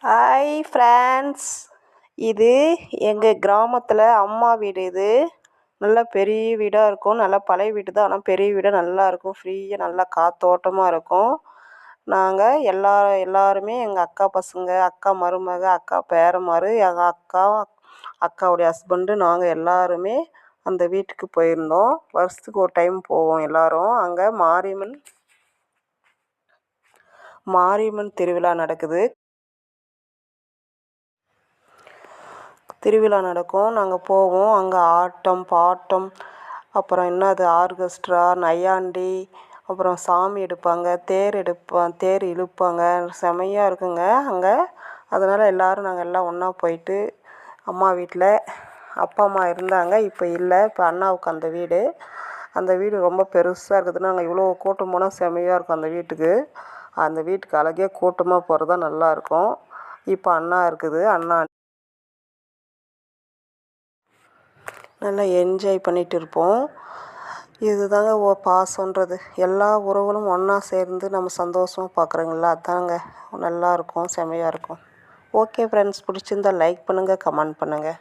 Hi friends, இது எங்கள் கிராமத்தில் அம்மா வீடு. இது நல்லா பெரிய வீடாக இருக்கும். நல்லா பழைய வீடு தான், ஆனால் பெரிய வீடாக நல்லா இருக்கும். ஃப்ரீயாக நல்லா காற்றோட்டமாக இருக்கும். நாங்கள் எல்லாருமே எங்கள் அக்கா பசங்க, அக்கா மருமக, அக்கா பேரன்மாரு, எங்கள் அக்காவுடைய ஹஸ்பண்டு, நாங்கள் எல்லாருமே அந்த வீட்டுக்கு போயிருந்தோம். வருஷத்துக்கு ஒரு டைம் போவோம் எல்லோரும். அங்கே மாரியம்மன் திருவிழா நடக்குது. திருவிழா நடக்கும். நாங்கள் போவோம். அங்கே ஆட்டம் பாட்டம், அப்புறம் என்னது ஆர்கெஸ்ட்ரா, நையாண்டி, அப்புறம் சாமி எடுப்பாங்க, தேர் இழுப்பாங்க. செமையாக இருக்குங்க அங்கே. அதனால் நாங்கள் எல்லாம் ஒன்றா போயிட்டு, அம்மா வீட்டில் அப்பா அம்மா இருந்தாங்க, இப்போ இல்லை. இப்போ அண்ணாவுக்கு அந்த வீடு ரொம்ப பெருசாக இருக்குதுன்னு நாங்கள் இவ்வளோ கூட்டம் போனால் செமையாக இருக்கும் அந்த வீட்டுக்கு அழகே கூட்டமாக போகிறது தான் நல்லாயிருக்கும். இப்போ அண்ணா இருக்குது. நல்லா என்ஜாய் பண்ணிகிட்டு இருப்போம். இதுதாங்க பாசன்றது. எல்லா உறவுகளும் ஒன்றா சேர்ந்து நம்ம சந்தோஷமாக பார்க்குறோங்களா, அதாங்க நல்லாயிருக்கும், செமையாக இருக்கும். ஓகே ஃப்ரெண்ட்ஸ், பிடிச்சிருந்தா லைக் பண்ணுங்கள், கமெண்ட் பண்ணுங்கள்.